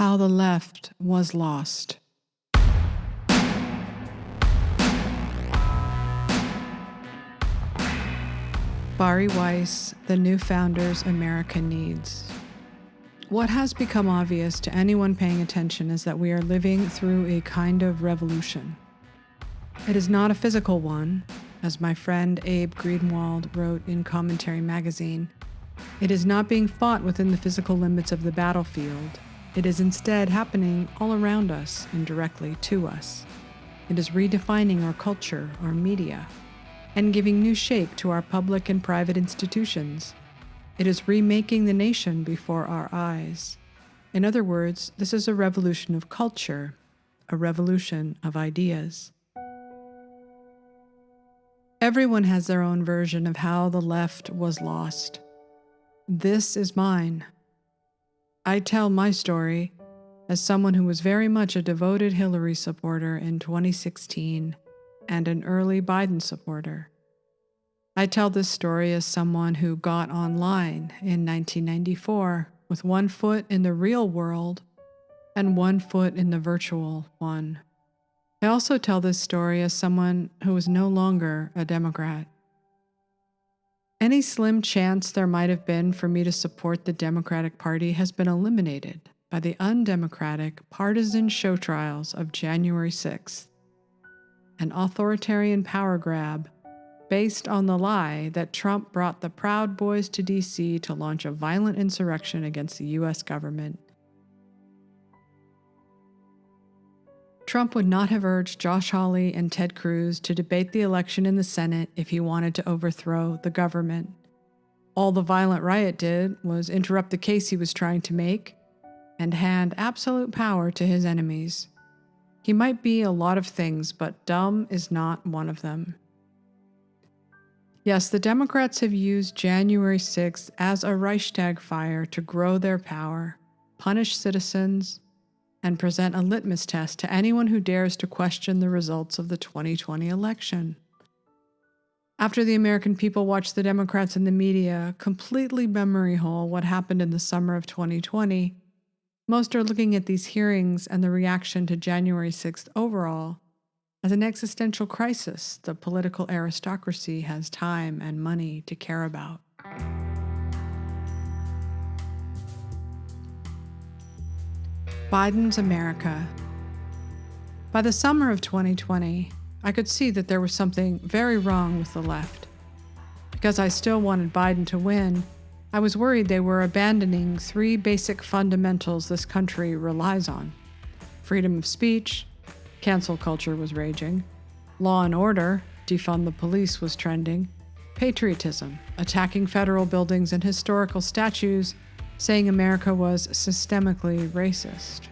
How the left was lost. Bari Weiss, The New Founders America Needs. What has become obvious to anyone paying attention is that we are living through a kind of revolution. It is not a physical one, as my friend Abe Greenwald wrote in Commentary magazine. It is not being fought within the physical limits of the battlefield. It is instead happening all around us and directly to us. It is redefining our culture, our media, and giving new shape to our public and private institutions. It is remaking the nation before our eyes. In other words, this is a revolution of culture, a revolution of ideas. Everyone has their own version of how the left was lost. This is mine. I tell my story as someone who was very much a devoted Hillary supporter in 2016 and an early Biden supporter. I tell this story as someone who got online in 1994 with one foot in the real world and one foot in the virtual one. I also tell this story as someone who is no longer a Democrat. Any slim chance there might have been for me to support the Democratic Party has been eliminated by the undemocratic partisan show trials of January 6th, an authoritarian power grab based on the lie that Trump brought the Proud Boys to D.C. to launch a violent insurrection against the U.S. government. Trump would not have urged Josh Hawley and Ted Cruz to debate the election in the Senate if he wanted to overthrow the government. All the violent riot did was interrupt the case he was trying to make and hand absolute power to his enemies. He might be a lot of things, but dumb is not one of them. Yes, the Democrats have used January 6th as a Reichstag fire to grow their power, punish citizens, and present a litmus test to anyone who dares to question the results of the 2020 election. After the American people watched the Democrats in the media completely memory hole what happened in the summer of 2020, most are looking at these hearings and the reaction to January 6th overall as an existential crisis the political aristocracy has time and money to care about. Biden's America. By the summer of 2020, I could see that there was something very wrong with the left. Because I still wanted Biden to win, I was worried they were abandoning three basic fundamentals this country relies on. Freedom of speech, cancel culture was raging, law and order, defund the police was trending, patriotism, attacking federal buildings and historical statues, saying America was systemically racist.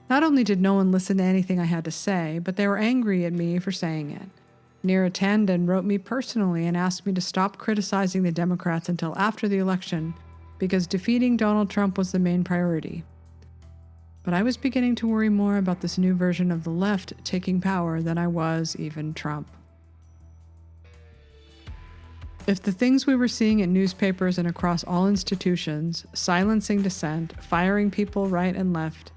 Not only did no one listen to anything I had to say, but they were angry at me for saying it. Neera Tanden wrote me personally and asked me to stop criticizing the Democrats until after the election because defeating Donald Trump was the main priority. But I was beginning to worry more about this new version of the left taking power than I was even Trump. If the things we were seeing in newspapers and across all institutions, silencing dissent, firing people right and left,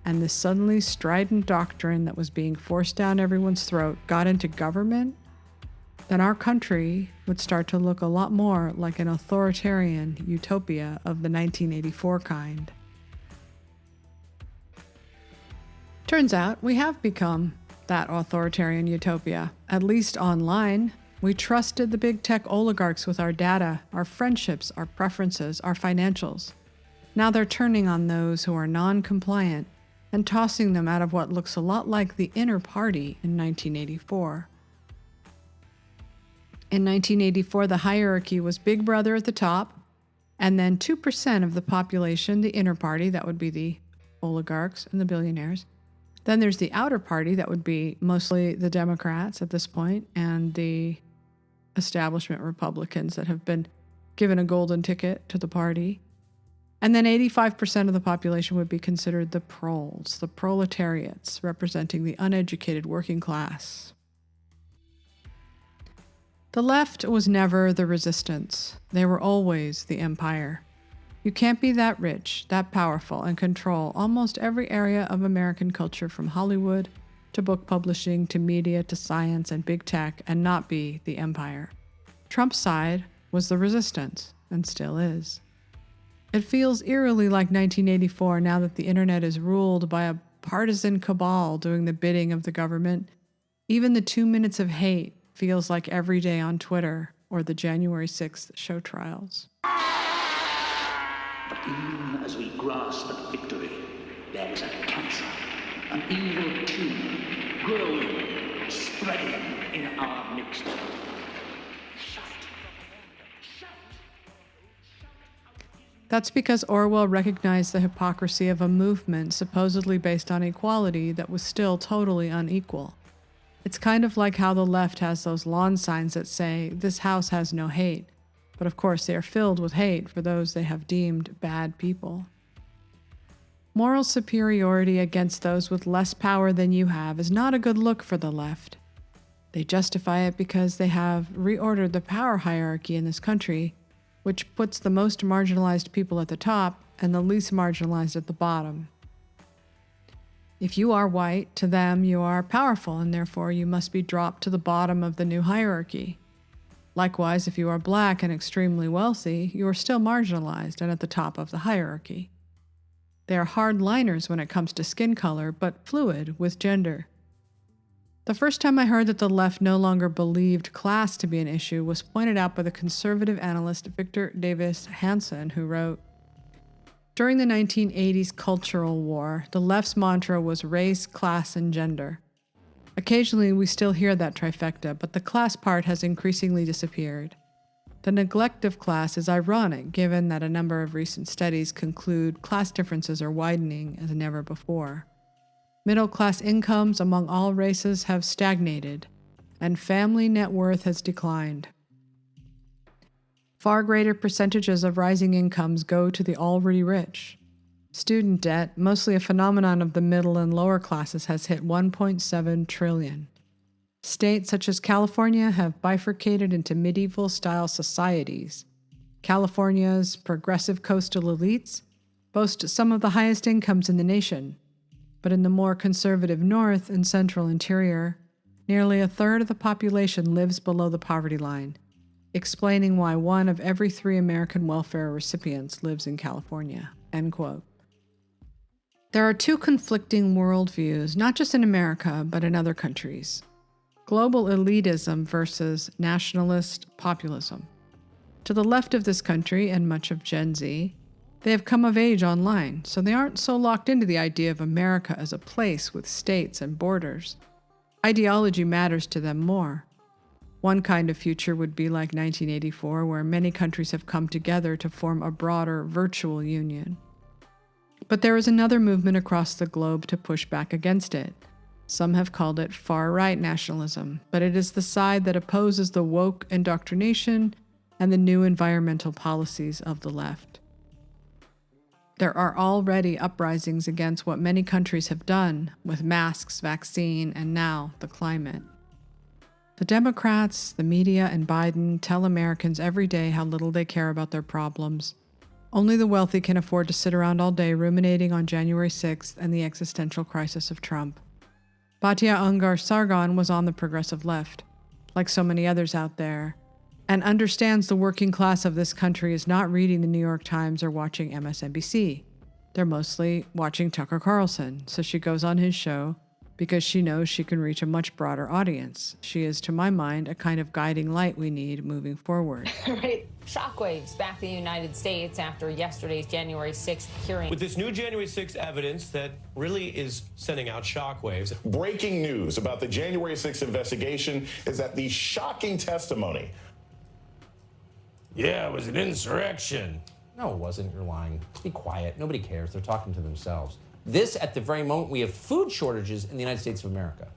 and this suddenly strident doctrine that was being forced down everyone's throat got into government, then our country would start to look a lot more like an authoritarian utopia of the 1984 kind. Turns out we have become that authoritarian utopia, at least online. We trusted the big tech oligarchs with our data, our friendships, our preferences, our financials. Now they're turning on those who are non-compliant and tossing them out of what looks a lot like the inner party in 1984. In 1984, the hierarchy was Big Brother at the top, and then 2% of the population, the inner party, that would be the oligarchs and the billionaires. Then there's the outer party, that would be mostly the Democrats at this point, and the establishment Republicans that have been given a golden ticket to the party. And then 85% of the population would be considered the proles, the proletariats, representing the uneducated working class. The left was never the resistance. They were always the empire. You can't be that rich, that powerful, and control almost every area of American culture from Hollywood to book publishing to media to science and big tech and not be the empire. Trump's side was the resistance, and still is. It feels eerily like 1984 now that the internet is ruled by a partisan cabal doing the bidding of the government. Even the 2 minutes of hate feels like every day on Twitter or the January 6th show trials. But even as we grasp at victory, there is a cancer, an evil tumor, growing, spreading in our midst. That's because Orwell recognized the hypocrisy of a movement supposedly based on equality that was still totally unequal. It's kind of like how the left has those lawn signs that say, "This house has no hate," but of course they are filled with hate for those they have deemed bad people. Moral superiority against those with less power than you have is not a good look for the left. They justify it because they have reordered the power hierarchy in this country, which puts the most marginalized people at the top and the least marginalized at the bottom. If you are white, to them you are powerful, and therefore you must be dropped to the bottom of the new hierarchy. Likewise, if you are black and extremely wealthy, you are still marginalized and at the top of the hierarchy. They are hardliners when it comes to skin color, but fluid with gender. The first time I heard that the left no longer believed class to be an issue was pointed out by the conservative analyst Victor Davis Hanson, who wrote, "During the 1980s cultural war, the left's mantra was race, class, and gender. Occasionally we still hear that trifecta, but the class part has increasingly disappeared. The neglect of class is ironic given that a number of recent studies conclude class differences are widening as never before. Middle-class incomes among all races have stagnated, and family net worth has declined. Far greater percentages of rising incomes go to the already rich. Student debt, mostly a phenomenon of the middle and lower classes, has hit $1.7 trillion. States such as California have bifurcated into medieval-style societies. California's progressive coastal elites boast some of the highest incomes in the nation, but in the more conservative north and central interior, nearly a third of the population lives below the poverty line, explaining why 1 of every 3 American welfare recipients lives in California." End quote. There are 2 conflicting worldviews, not just in America, but in other countries. Global elitism versus nationalist populism. To the left of this country and much of Gen Z, they have come of age online, so they aren't so locked into the idea of America as a place with states and borders. Ideology matters to them more. One kind of future would be like 1984, where many countries have come together to form a broader virtual union. But there is another movement across the globe to push back against it. Some have called it far-right nationalism, but it is the side that opposes the woke indoctrination and the new environmental policies of the left. There are already uprisings against what many countries have done with masks, vaccine, and now the climate. The Democrats, the media, and Biden tell Americans every day how little they care about their problems. Only the wealthy can afford to sit around all day ruminating on January 6th and the existential crisis of Trump. Batya Ungar-Sargon was on the progressive left, like so many others out there, and understands the working class of this country is not reading the New York Times or watching MSNBC. They're mostly watching Tucker Carlson, so she goes on his show because she knows she can reach a much broader audience. She is, to my mind, a kind of guiding light we need moving forward. Right. Shockwaves back in the United States after yesterday's January 6th hearing. With this new January 6th evidence that really is sending out shockwaves. Breaking news about the January 6th investigation is that the shocking testimony. Yeah, it was an insurrection. No, it wasn't. You're lying. Just be quiet. Nobody cares. They're talking to themselves. This at the very moment we have food shortages in the United States of America.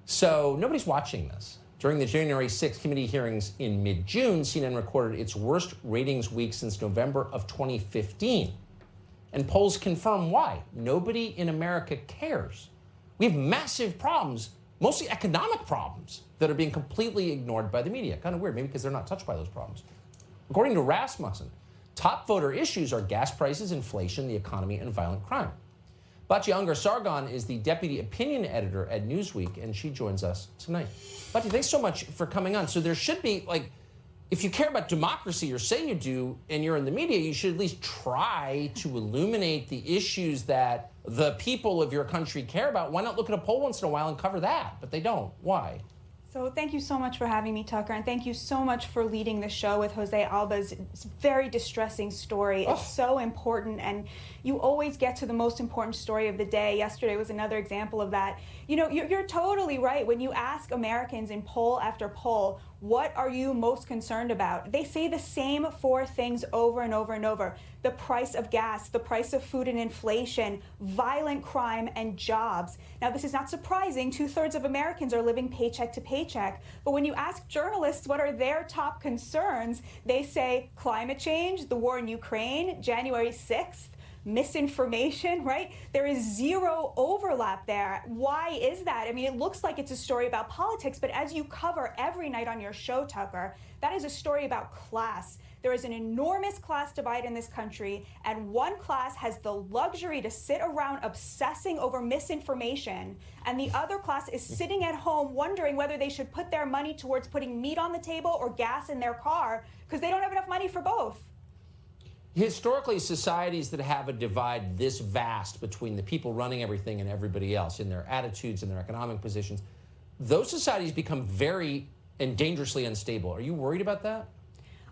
So nobody's watching this. During the January 6th committee hearings in mid-June, CNN recorded its worst ratings week since November of 2015. And polls confirm why. Nobody in America cares. We have massive problems, mostly economic problems, that are being completely ignored by the media. Kind of weird, maybe because they're not touched by those problems. According to Rasmussen, Top voter issues are gas prices, inflation, the economy, and violent crime. Batya Ungar-Sargon is the deputy opinion editor at Newsweek, and she joins us tonight. Batya, thanks so much for coming on. So there should be, like, if you care about democracy or say you do, and you're in the media, you should at least try to illuminate the issues that the people of your country care about. Why not look at a poll once in a while and cover that? But they don't. Why? So thank you so much for having me, Tucker, and thank you so much for leading the show with Jose Alba's very distressing story. It's so important, and you always get to the most important story of the day. Yesterday was another example of that. You know, you're totally right. When you ask Americans in poll after poll, what are you most concerned about? They say the same four things over and over and over. The price of gas, the price of food and inflation, violent crime, and jobs. Now, this is not surprising. 2/3 of Americans are living paycheck to paycheck. But when you ask journalists what are their top concerns, they say climate change, the war in Ukraine, January 6th, misinformation, right? There is zero overlap there. Why is that? I mean, it looks like it's a story about politics, but as you cover every night on your show, Tucker, that is a story about class. There is an enormous class divide in this country, and one class has the luxury to sit around obsessing over misinformation, and the other class is sitting at home wondering whether they should put their money towards putting meat on the table or gas in their car because they don't have enough money for both. Historically, societies that have a divide this vast between the people running everything and everybody else in their attitudes and their economic positions, those societies become very and dangerously unstable. Are you worried about that?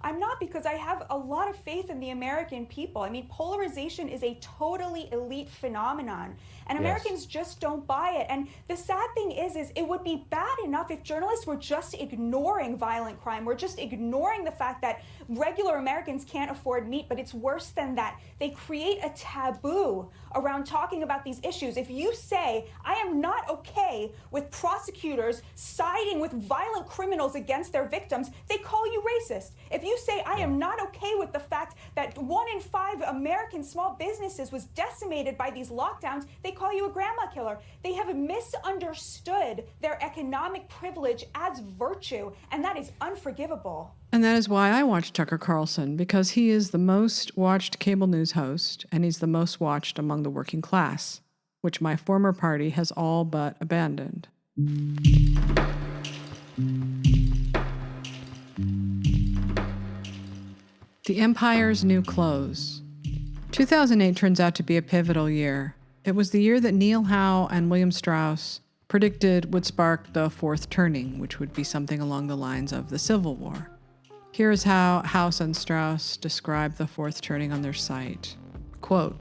I'm not, because I have a lot of faith in the American people. I mean, polarization is a totally elite phenomenon, and Americans just don't buy it. And the sad thing is it would be bad enough if journalists were just ignoring violent crime, were just ignoring the fact that regular Americans can't afford meat, but it's worse than that. They create a taboo around talking about these issues. If you say, I am not okay with prosecutors siding with violent criminals against their victims, they call you racist. If you say, I am not okay with the fact that 1 in 5 American small businesses was decimated by these lockdowns, they call you a grandma killer. They have misunderstood their economic privilege as virtue, and that is unforgivable. And that is why I watch Tucker Carlson, because he is the most watched cable news host, and he's the most watched among the working class, which my former party has all but abandoned. The Empire's New Clothes. 2008 turns out to be a pivotal year. It was the year that Neil Howe and William Strauss predicted would spark the fourth turning, which would be something along the lines of the Civil War. Here is how House and Strauss describe the fourth turning on their site. Quote,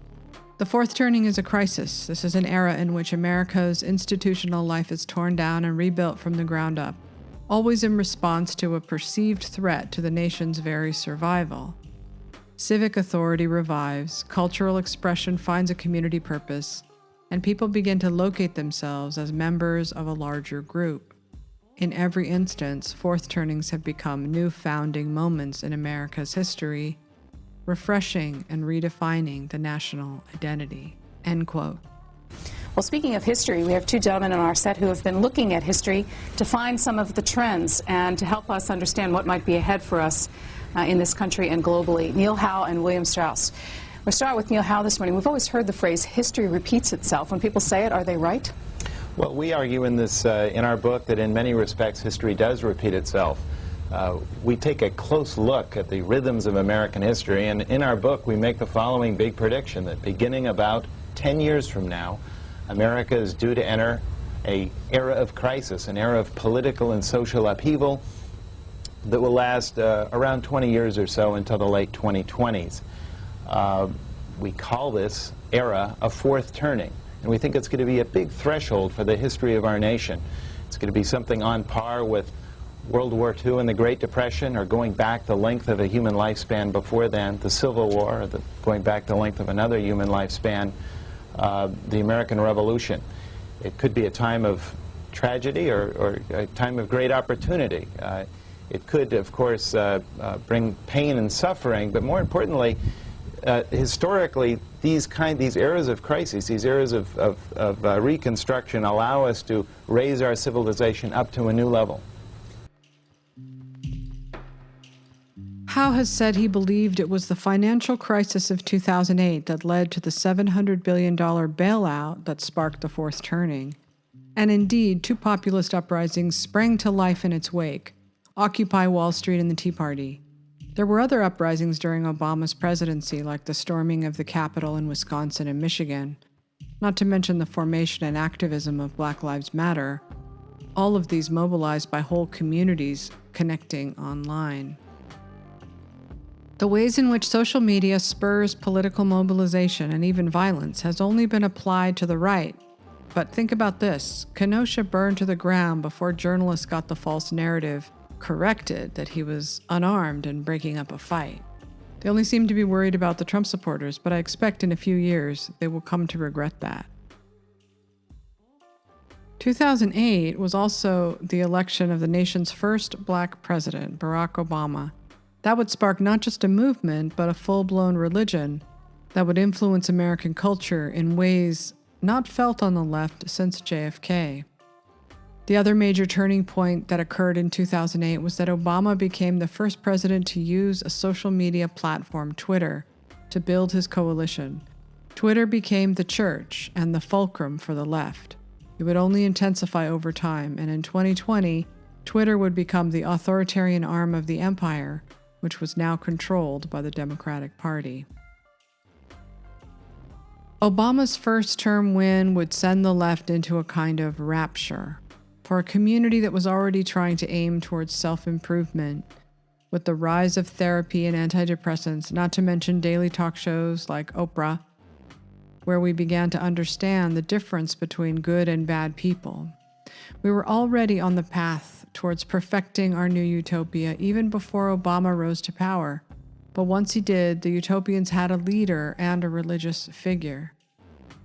"The fourth turning is a crisis. This is an era in which America's institutional life is torn down and rebuilt from the ground up, always in response to a perceived threat to the nation's very survival. Civic authority revives, cultural expression finds a community purpose, and people begin to locate themselves as members of a larger group. In every instance, fourth turnings have become new founding moments in America's history, refreshing and redefining the national identity." End quote. Well, speaking of history, we have two gentlemen on our set who have been looking at history to find some of the trends and to help us understand what might be ahead for us in this country and globally. Neil Howe and William Strauss. We'll start with Neil Howe this morning. We've always heard the phrase, history repeats itself. When people say it, are they right? Well, we argue in our book that in many respects history does repeat itself. We take a close look at the rhythms of American history, and in our book we make the following big prediction, that beginning about 10 years from now, America is due to enter an era of crisis, an era of political and social upheaval that will last around 20 years or so until the late 2020s. We call this era a fourth turning, and we think it's going to be a big threshold for the history of our nation. It's going to be something on par with World War II and the Great Depression, or going back the length of a human lifespan before then, the Civil War, or going back the length of another human lifespan, the American Revolution. It could be a time of tragedy or a time of great opportunity. It could, of course, bring pain and suffering, but more importantly, historically, these eras of crises, these eras of reconstruction allow us to raise our civilization up to a new level. Howe has said he believed it was the financial crisis of 2008 that led to the $700 billion bailout that sparked the fourth turning. And indeed, two populist uprisings sprang to life in its wake: Occupy Wall Street and the Tea Party. There were other uprisings during Obama's presidency, like the storming of the Capitol in Wisconsin and Michigan, not to mention the formation and activism of Black Lives Matter, all of these mobilized by whole communities connecting online. The ways in which social media spurs political mobilization and even violence has only been applied to the right. But think about this: Kenosha burned to the ground before journalists got the false narrative corrected that he was unarmed and breaking up a fight. They only seem to be worried about the Trump supporters, but I expect in a few years they will come to regret that. 2008 was also the election of the nation's first Black president, Barack Obama. That would spark not just a movement, but a full-blown religion that would influence American culture in ways not felt on the left since JFK. The other major turning point that occurred in 2008 was that Obama became the first president to use a social media platform, Twitter, to build his coalition. Twitter became the church and the fulcrum for the left. It would only intensify over time, and in 2020, Twitter would become the authoritarian arm of the empire, which was now controlled by the Democratic Party. Obama's first-term win would send the left into a kind of rapture. For a community that was already trying to aim towards self-improvement, with the rise of therapy and antidepressants, not to mention daily talk shows like Oprah, where we began to understand the difference between good and bad people. We were already on the path towards perfecting our new utopia even before Obama rose to power. But once he did, the utopians had a leader and a religious figure.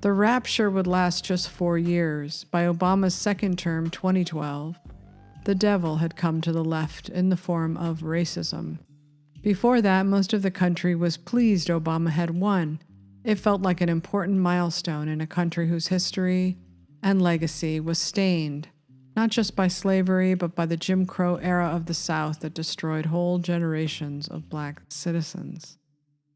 The rapture would last just 4 years. By Obama's second term, 2012, the devil had come to the left in the form of racism. Before that, most of the country was pleased Obama had won. It felt like an important milestone in a country whose history and legacy was stained, not just by slavery, but by the Jim Crow era of the South that destroyed whole generations of Black citizens.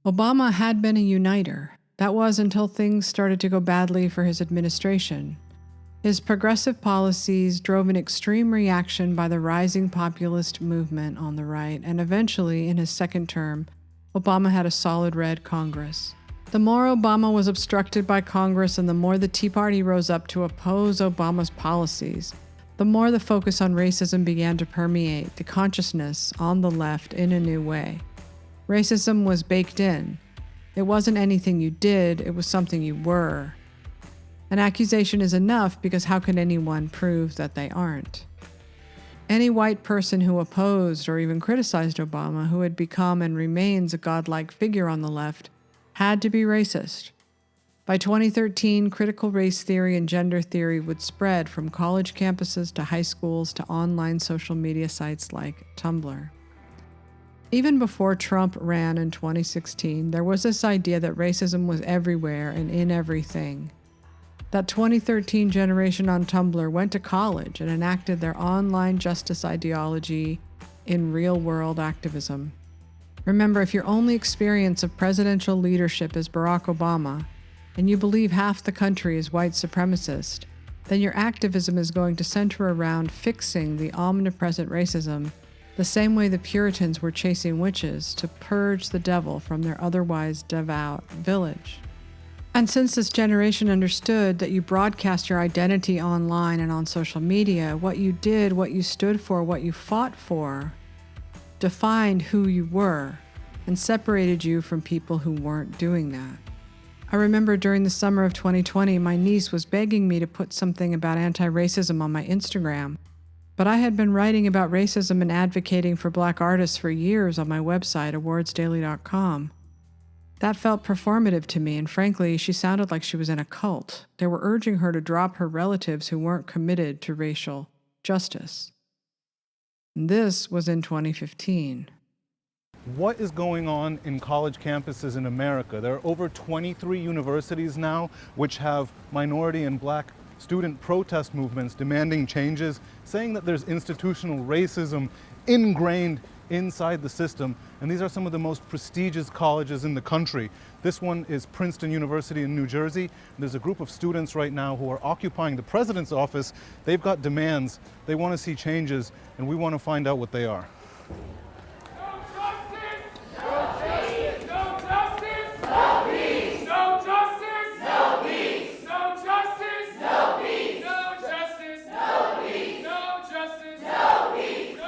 Obama had been a uniter. That was until things started to go badly for his administration. His progressive policies drove an extreme reaction by the rising populist movement on the right, and eventually, in his second term, Obama had a solid red Congress. The more Obama was obstructed by Congress and the more the Tea Party rose up to oppose Obama's policies, the more the focus on racism began to permeate the consciousness on the left in a new way. Racism was baked in. It wasn't anything you did, it was something you were. An accusation is enough because how can anyone prove that they aren't? Any white person who opposed or even criticized Obama, who had become and remains a godlike figure on the left, had to be racist. By 2013, critical race theory and gender theory would spread from college campuses to high schools to online social media sites like Tumblr. Even before Trump ran in 2016, there was this idea that racism was everywhere and in everything. That 2013 generation on Tumblr went to college and enacted their online justice ideology in real-world activism. Remember, if your only experience of presidential leadership is Barack Obama, and you believe half the country is white supremacist, then your activism is going to center around fixing the omnipresent racism the same way the Puritans were chasing witches to purge the devil from their otherwise devout village. And since this generation understood that you broadcast your identity online and on social media, what you did, what you stood for, what you fought for, defined who you were and separated you from people who weren't doing that. I remember during the summer of 2020, my niece was begging me to put something about anti-racism on my Instagram. But I had been writing about racism and advocating for Black artists for years on my website, awardsdaily.com. That felt performative to me, and frankly, she sounded like she was in a cult. They were urging her to drop her relatives who weren't committed to racial justice. And this was in 2015. What is going on in college campuses in America? There are over 23 universities now which have minority and Black student protest movements demanding changes, saying that there's institutional racism ingrained inside the system, and these are some of the most prestigious colleges in the country. This one is Princeton University in New Jersey. There's a group of students right now who are occupying the president's office. They've got demands, they want to see changes, and we want to find out what they are.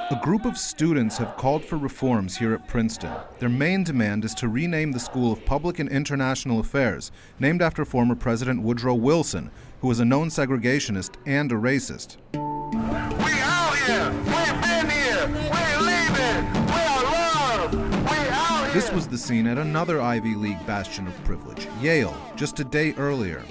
A group of students have called for reforms here at Princeton. Their main demand is to rename the School of Public and International Affairs, named after former President Woodrow Wilson, who was a known segregationist and a racist. We out here! We've been here! We're leaving! We are loved! We out here! This was the scene at another Ivy League bastion of privilege, Yale, just a day earlier.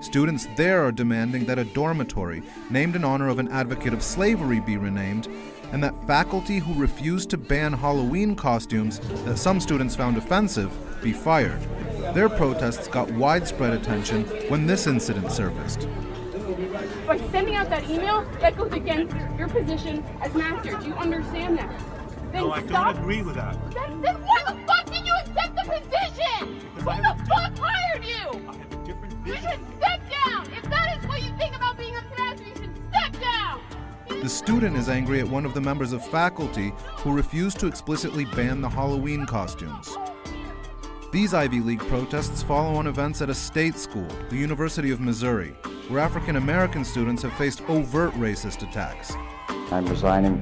Students there are demanding that a dormitory, named in honor of an advocate of slavery, be renamed, and that faculty who refused to ban Halloween costumes that some students found offensive be fired. Their protests got widespread attention when this incident surfaced. By sending out that email, that goes against your position as master. Do you understand that? Then no, I don't agree with that. Then why the fuck did you accept the position? Who the fuck hired you? I have a different vision. You should step down. If that is what you think about being a master, you should step down. The student is angry at one of the members of faculty who refused to explicitly ban the Halloween costumes. These Ivy League protests follow on events at a state school, the University of Missouri, where African American students have faced overt racist attacks. I'm resigning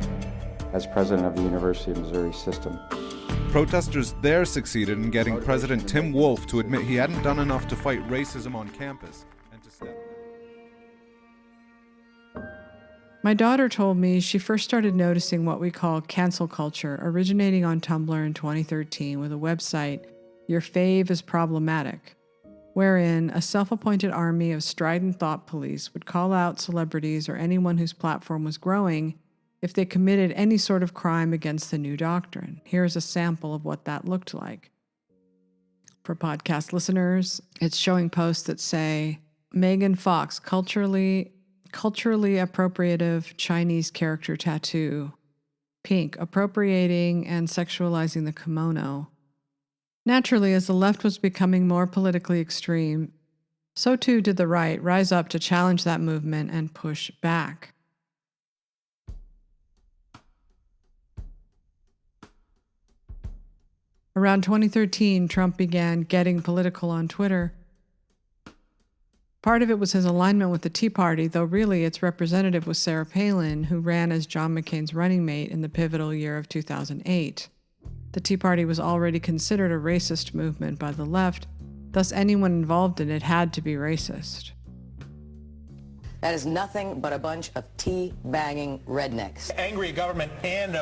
as president of the University of Missouri system. Protesters there succeeded in getting President Tim Wolf to admit he hadn't done enough to fight racism on campus and to step down. My daughter told me she first started noticing what we call cancel culture, originating on Tumblr in 2013 with a website, Your Fave is Problematic, wherein a self-appointed army of strident thought police would call out celebrities or anyone whose platform was growing if they committed any sort of crime against the new doctrine. Here's a sample of what that looked like. For podcast listeners, it's showing posts that say, Megan Fox, culturally appropriative Chinese character tattoo. Pink, appropriating and sexualizing the kimono. Naturally, as the left was becoming more politically extreme, so too did the right rise up to challenge that movement and push back. Around 2013, Trump began getting political on Twitter. Part of it was his alignment with the Tea Party, though really its representative was Sarah Palin, who ran as John McCain's running mate in the pivotal year of 2008. The Tea Party was already considered a racist movement by the left, thus anyone involved in it had to be racist. That is nothing but a bunch of tea-bagging rednecks. Angry at government and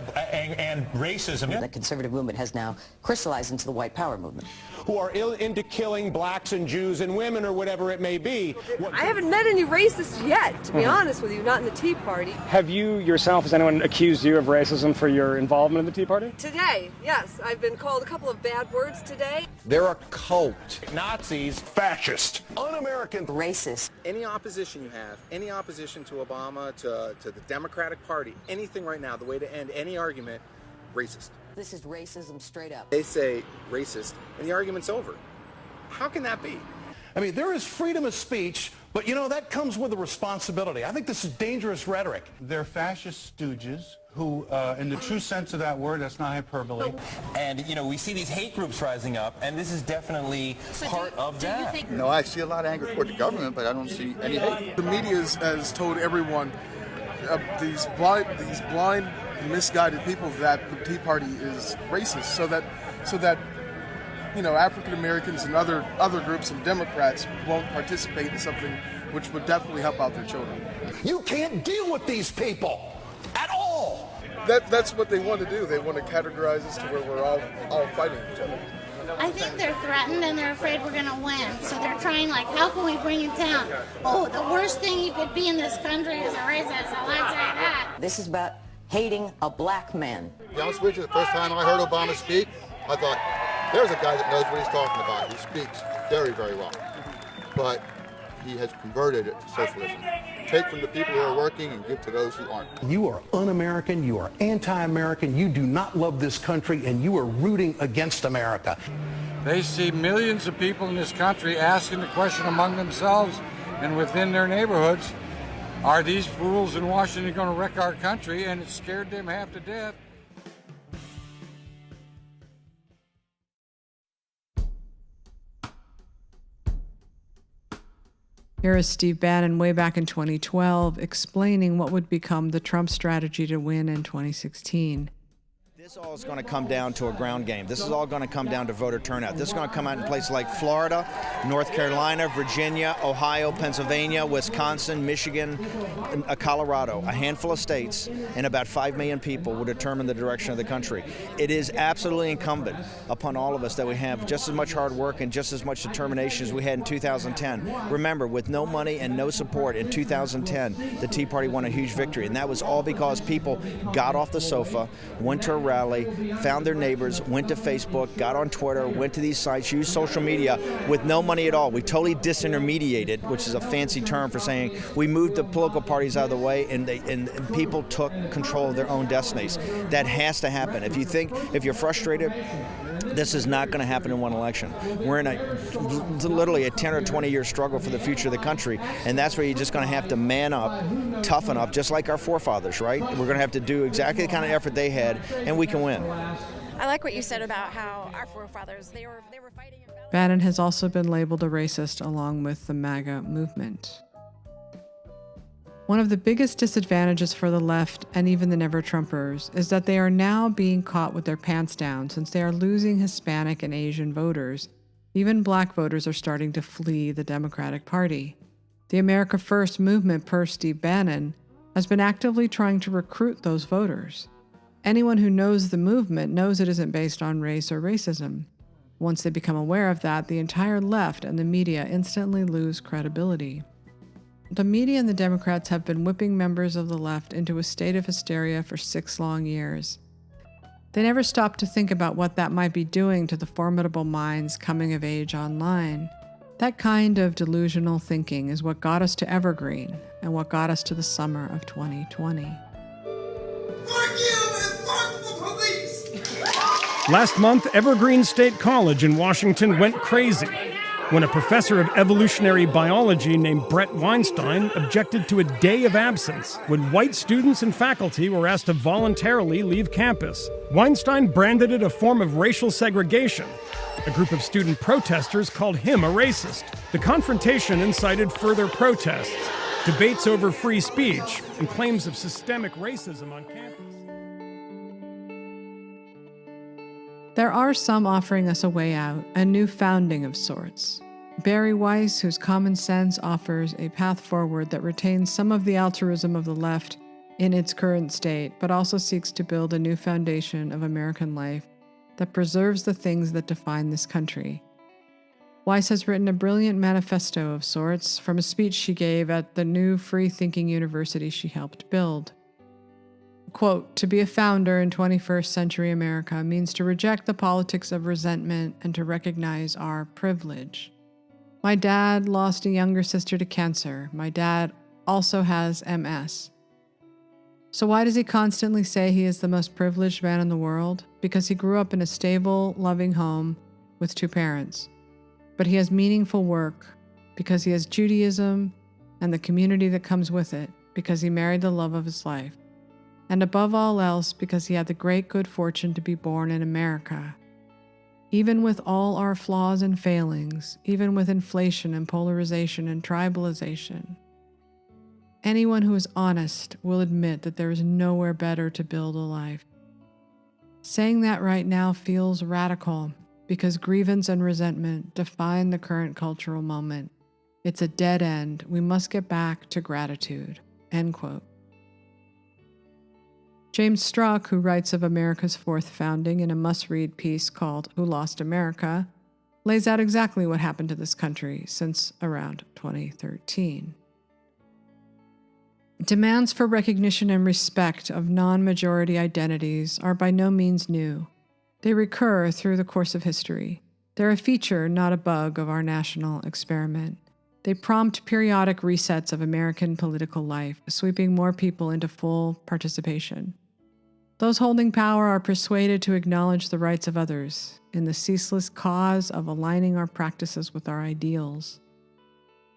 racism. The conservative movement has now crystallized into the white power movement. Who are into killing blacks and Jews and women or whatever it may be. I haven't met any racists yet, to be honest with you, not in the Tea Party. Have you yourself, has anyone accused you of racism for your involvement in the Tea Party? Today, yes. I've been called a couple of bad words today. They're a cult. Nazis. Fascist. Un-American. Racist. Any opposition you have, any opposition to Obama, to the Democratic Party, anything right now, the way to end any argument, racist. This is racism straight up. They say racist, and the argument's over. How can that be? I mean, there is freedom of speech, but, you know, that comes with a responsibility. I think this is dangerous rhetoric. They're fascist stooges who, in the true sense of that word, that's not hyperbole. And, you know, we see these hate groups rising up, and this is definitly part of that. No, I see a lot of anger toward the government, but I don't see any hate. The media has told everyone, these blind, misguided people, that the Tea Party is racist, so that you know, African Americans and other groups and Democrats won't participate in something which would definitely help out their children. You can't deal with these people at all. That's what they want to do. They want to categorize us to where we're all fighting each other. I think they're threatened and they're afraid we're going to win. So they're trying, like, how can we bring it down? Oh, the worst thing you could be in this country is a racist, so let's say that. This is about hating a black man. To be honest with you, the first time I heard Obama speak, I thought, there's a guy that knows what he's talking about. He speaks very, very well. But he has converted it to socialism. Take from the people who are working and give to those who aren't. You are un-American, you are anti-American, you do not love this country, and you are rooting against America. They see millions of people in this country asking the question among themselves and within their neighborhoods, are these fools in Washington going to wreck our country? And it scared them half to death. Here is Steve Bannon way back in 2012 explaining what would become the Trump strategy to win in 2016. This all is going to come down to a ground game. This is all going to come down to voter turnout. This is going to come out in places like Florida, North Carolina, Virginia, Ohio, Pennsylvania, Wisconsin, Michigan, Colorado. A handful of states and about 5 million people will determine the direction of the country. It is absolutely incumbent upon all of us that we have just as much hard work and just as much determination as we had in 2010. Remember, with no money and no support in 2010, the Tea Party won a huge victory, and that was all because people got off the sofa, went to a rally, found their neighbors, went to Facebook, got on Twitter, went to these sites, used social media with no money at all. We totally disintermediated, which is a fancy term for saying we moved the political parties out of the way and people took control of their own destinies. That has to happen. If you're frustrated, this is not going to happen in one election. We're in literally a 10 or 20 year struggle for the future of the country, and that's where you're just going to have to man up, toughen up, just like our forefathers, right? We're going to have to do exactly the kind of effort they had, and we can win. I like what you said about how our forefathers, they were fighting. Bannon has also been labeled a racist along with the MAGA movement. One of the biggest disadvantages for the left and even the never-Trumpers is that they are now being caught with their pants down since they are losing Hispanic and Asian voters. Even black voters are starting to flee the Democratic Party. The America First movement, per Steve Bannon, has been actively trying to recruit those voters. Anyone who knows the movement knows it isn't based on race or racism. Once they become aware of that, the entire left and the media instantly lose credibility. The media and the Democrats have been whipping members of the left into a state of hysteria for 6 long years. They never stopped to think about what that might be doing to the formidable minds coming of age online. That kind of delusional thinking is what got us to Evergreen and what got us to the summer of 2020. Last month, Evergreen State College in Washington went crazy when a professor of evolutionary biology named Brett Weinstein objected to a day of absence when white students and faculty were asked to voluntarily leave campus. Weinstein branded it a form of racial segregation. A group of student protesters called him a racist. The confrontation incited further protests, debates over free speech, and claims of systemic racism on campus. There are some offering us a way out, a new founding of sorts. Bari Weiss, whose common sense offers a path forward that retains some of the altruism of the left in its current state, but also seeks to build a new foundation of American life that preserves the things that define this country. Weiss has written a brilliant manifesto of sorts from a speech she gave at the new free-thinking university she helped build. Quote, "To be a founder in 21st century America means to reject the politics of resentment and to recognize our privilege. My dad lost a younger sister to cancer. My dad also has MS. So why does he constantly say he is the most privileged man in the world? Because he grew up in a stable, loving home with 2 parents. But he has meaningful work because he has Judaism and the community that comes with it, because he married the love of his life. And above all else, because he had the great good fortune to be born in America. Even with all our flaws and failings, even with inflation and polarization and tribalization, anyone who is honest will admit that there is nowhere better to build a life." Saying that right now feels radical because grievance and resentment define the current cultural moment. It's a dead end. We must get back to gratitude. End quote. James Strzok, who writes of America's fourth founding in a must-read piece called Who Lost America, lays out exactly what happened to this country since around 2013. Demands for recognition and respect of non-majority identities are by no means new. They recur through the course of history. They're a feature, not a bug, of our national experiment. They prompt periodic resets of American political life, sweeping more people into full participation. Those holding power are persuaded to acknowledge the rights of others in the ceaseless cause of aligning our practices with our ideals.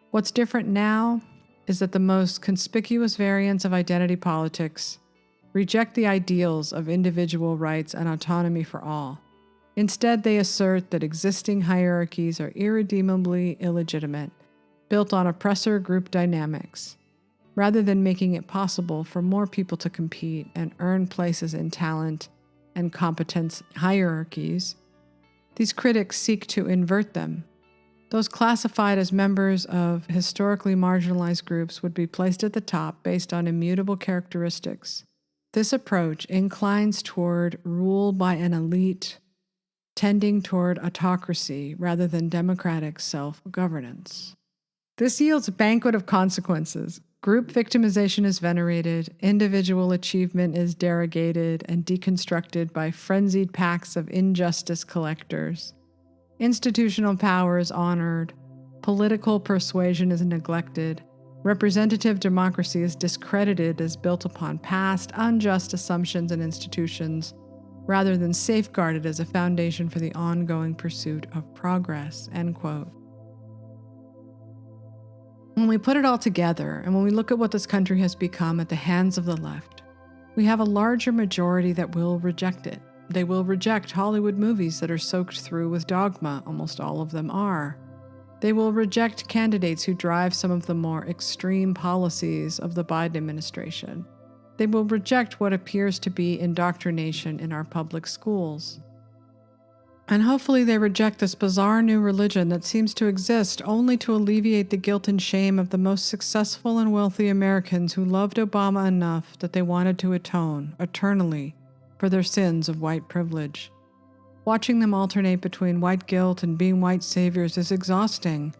What's different now is that the most conspicuous variants of identity politics reject the ideals of individual rights and autonomy for all. Instead, they assert that existing hierarchies are irredeemably illegitimate, built on oppressor group dynamics, rather than making it possible for more people to compete and earn places in talent and competence hierarchies. These critics seek to invert them. Those classified as members of historically marginalized groups would be placed at the top based on immutable characteristics. This approach inclines toward rule by an elite, tending toward autocracy rather than democratic self-governance. This yields a banquet of consequences. Group victimization is venerated, individual achievement is derogated and deconstructed by frenzied packs of injustice collectors. Institutional power is honored, political persuasion is neglected, representative democracy is discredited as built upon past unjust assumptions and institutions, rather than safeguarded as a foundation for the ongoing pursuit of progress." End quote. When we put it all together, and when we look at what this country has become at the hands of the left, we have a larger majority that will reject it. They will reject Hollywood movies that are soaked through with dogma, almost all of them are. They will reject candidates who drive some of the more extreme policies of the Biden administration. They will reject what appears to be indoctrination in our public schools. And hopefully they reject this bizarre new religion that seems to exist only to alleviate the guilt and shame of the most successful and wealthy Americans who loved Obama enough that they wanted to atone, eternally, for their sins of white privilege. Watching them alternate between white guilt and being white saviors is exhausting.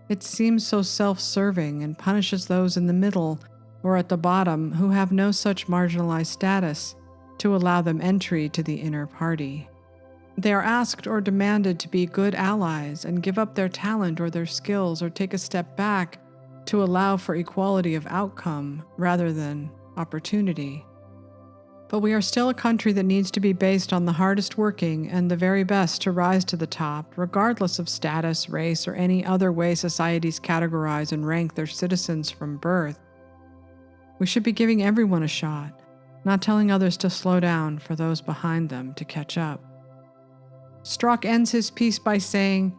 It seems so self-serving and punishes those in the middle or at the bottom who have no such marginalized status to allow them entry to the inner party. They are asked or demanded to be good allies and give up their talent or their skills or take a step back to allow for equality of outcome rather than opportunity. But we are still a country that needs to be based on the hardest working and the very best to rise to the top, regardless of status, race, or any other way societies categorize and rank their citizens from birth. We should be giving everyone a shot, not telling others to slow down for those behind them to catch up. Strzok ends his piece by saying,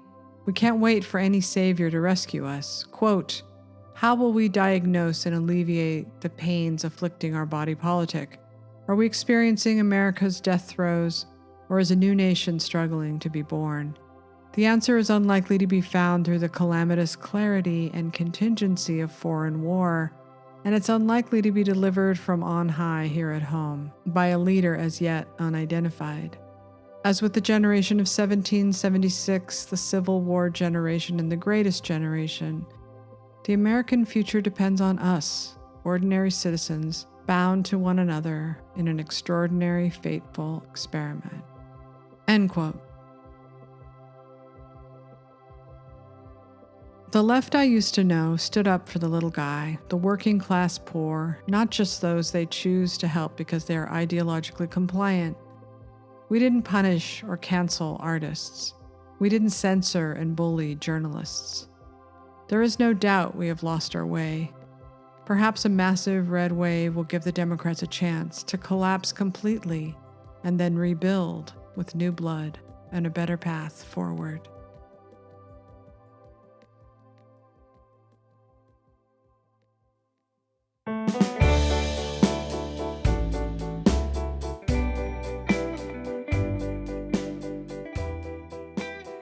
"We can't wait for any savior to rescue us." Quote, "How will we diagnose and alleviate the pains afflicting our body politic? Are we experiencing America's death throes, or is a new nation struggling to be born? The answer is unlikely to be found through the calamitous clarity and contingency of foreign war, and it's unlikely to be delivered from on high here at home, by a leader as yet unidentified. As with the generation of 1776, the Civil War generation, and the greatest generation, the American future depends on us, ordinary citizens, bound to one another in an extraordinary, fateful experiment." End quote. The left I used to know stood up for the little guy, the working class poor, not just those they choose to help because they are ideologically compliant. We didn't punish or cancel artists. We didn't censor and bully journalists. There is no doubt we have lost our way. Perhaps a massive red wave will give the Democrats a chance to collapse completely and then rebuild with new blood and a better path forward.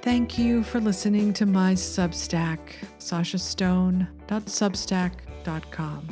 Thank you for listening to my Substack, sashastone.substack.com.